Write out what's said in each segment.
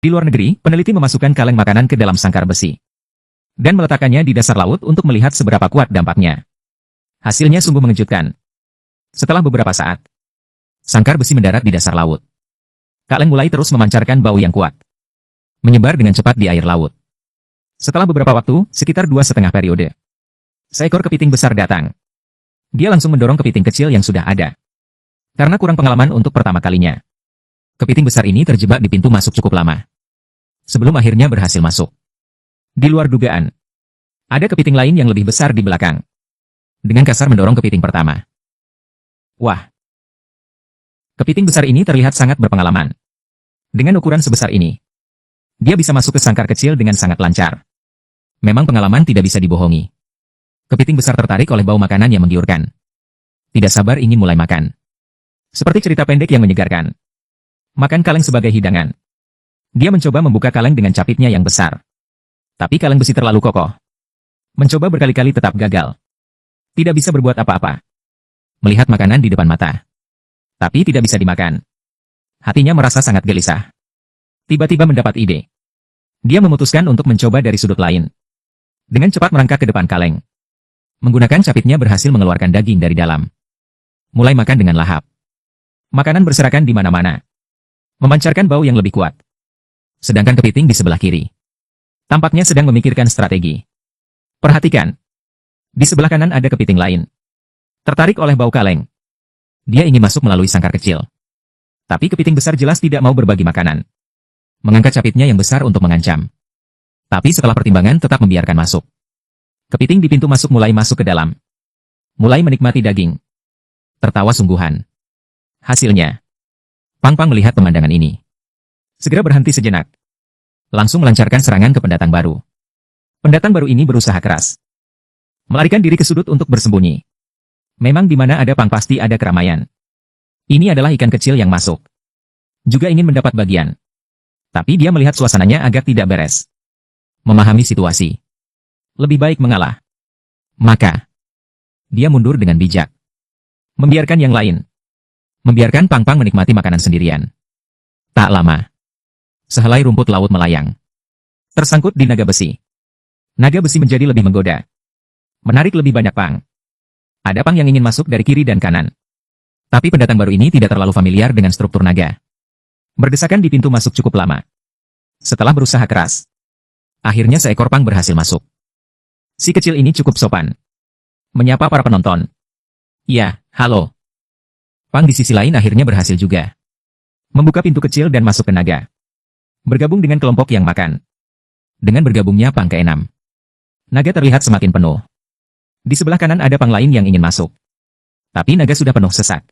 Di luar negeri, peneliti memasukkan kaleng makanan ke dalam sangkar besi dan meletakkannya di dasar laut untuk melihat seberapa kuat dampaknya. Hasilnya sungguh mengejutkan. Setelah beberapa saat, sangkar besi mendarat di dasar laut. Kaleng mulai terus memancarkan bau yang kuat, menyebar dengan cepat di air laut. Setelah beberapa waktu, sekitar 2,5 periode, seekor kepiting besar datang. Dia langsung mendorong kepiting kecil yang sudah ada. Karena kurang pengalaman untuk pertama kalinya, kepiting besar ini terjebak di pintu masuk cukup lama sebelum akhirnya berhasil masuk. Di luar dugaan, ada kepiting lain yang lebih besar di belakang. Dengan kasar mendorong kepiting pertama. Wah! Kepiting besar ini terlihat sangat berpengalaman. Dengan ukuran sebesar ini, dia bisa masuk ke sangkar kecil dengan sangat lancar. Memang pengalaman tidak bisa dibohongi. Kepiting besar tertarik oleh bau makanan yang menggiurkan. Tidak sabar ingin mulai makan. Seperti cerita pendek yang menyegarkan. Makan kaleng sebagai hidangan. Dia mencoba membuka kaleng dengan capitnya yang besar. Tapi kaleng besi terlalu kokoh. Mencoba berkali-kali tetap gagal. Tidak bisa berbuat apa-apa. Melihat makanan di depan mata. Tapi tidak bisa dimakan. Hatinya merasa sangat gelisah. Tiba-tiba mendapat ide. Dia memutuskan untuk mencoba dari sudut lain. Dengan cepat merangkak ke depan kaleng. Menggunakan capitnya berhasil mengeluarkan daging dari dalam. Mulai makan dengan lahap. Makanan berserakan di mana-mana. Memancarkan bau yang lebih kuat. Sedangkan kepiting di sebelah kiri tampaknya sedang memikirkan strategi. Perhatikan. Di sebelah kanan ada kepiting lain. Tertarik oleh bau kaleng. Dia ingin masuk melalui sangkar kecil. Tapi kepiting besar jelas tidak mau berbagi makanan. Mengangkat capitnya yang besar untuk mengancam. Tapi setelah pertimbangan tetap membiarkan masuk. Kepiting di pintu masuk mulai masuk ke dalam. Mulai menikmati daging. Tertawa sungguhan. Hasilnya, Pang-Pang melihat pemandangan ini. Segera berhenti sejenak. Langsung melancarkan serangan ke pendatang baru. Pendatang baru ini berusaha keras. Melarikan diri ke sudut untuk bersembunyi. Memang di mana ada Pang pasti ada keramaian. Ini adalah ikan kecil yang masuk. Juga ingin mendapat bagian. Tapi dia melihat suasananya agak tidak beres. Memahami situasi. Lebih baik mengalah. Maka, dia mundur dengan bijak. Membiarkan yang lain. Membiarkan Pang-Pang menikmati makanan sendirian. Tak lama. Sehelai rumput laut melayang. Tersangkut di naga besi. Naga besi menjadi lebih menggoda. Menarik lebih banyak Pang. Ada Pang yang ingin masuk dari kiri dan kanan. Tapi pendatang baru ini tidak terlalu familiar dengan struktur naga. Berdesakan di pintu masuk cukup lama. Setelah berusaha keras, akhirnya seekor Pang berhasil masuk. Si kecil ini cukup sopan. Menyapa para penonton. Ya, halo. Pang di sisi lain akhirnya berhasil juga. Membuka pintu kecil dan masuk ke naga. Bergabung dengan kelompok yang makan. Dengan bergabungnya Pang ke-6. Naga terlihat semakin penuh. Di sebelah kanan ada Pang lain yang ingin masuk. Tapi naga sudah penuh sesak.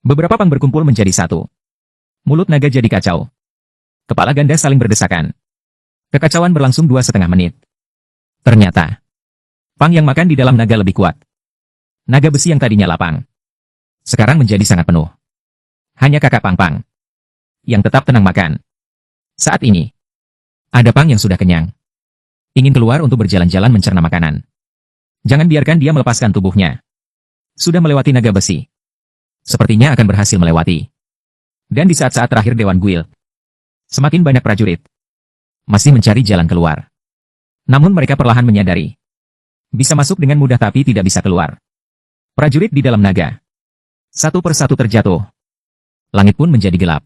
Beberapa Pang berkumpul menjadi satu. Mulut naga jadi kacau. Kepala ganda saling berdesakan. Kekacauan berlangsung 2,5 menit. Ternyata, Pang yang makan di dalam naga lebih kuat. Naga besi yang tadinya lapang, sekarang menjadi sangat penuh. Hanya kakak Pang-Pang yang tetap tenang makan. Saat ini, ada Pang yang sudah kenyang. Ingin keluar untuk berjalan-jalan mencerna makanan. Jangan biarkan dia melepaskan tubuhnya. Sudah melewati naga besi. Sepertinya akan berhasil melewati. Dan di saat-saat terakhir Dewan Guild, semakin banyak prajurit masih mencari jalan keluar. Namun mereka perlahan menyadari, bisa masuk dengan mudah tapi tidak bisa keluar. Prajurit di dalam naga, satu persatu terjatuh. Langit pun menjadi gelap.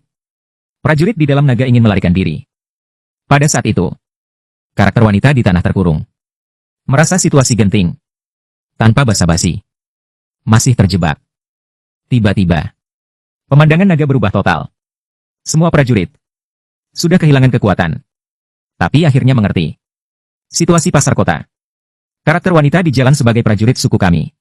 Prajurit di dalam naga ingin melarikan diri. Pada saat itu, karakter wanita di tanah terkurung merasa situasi genting. Tanpa basa-basi, masih terjebak. Tiba-tiba, pemandangan naga berubah total. Semua prajurit sudah kehilangan kekuatan. Tapi akhirnya mengerti. Situasi pasar kota. Karakter wanita di jalan sebagai prajurit suku kami.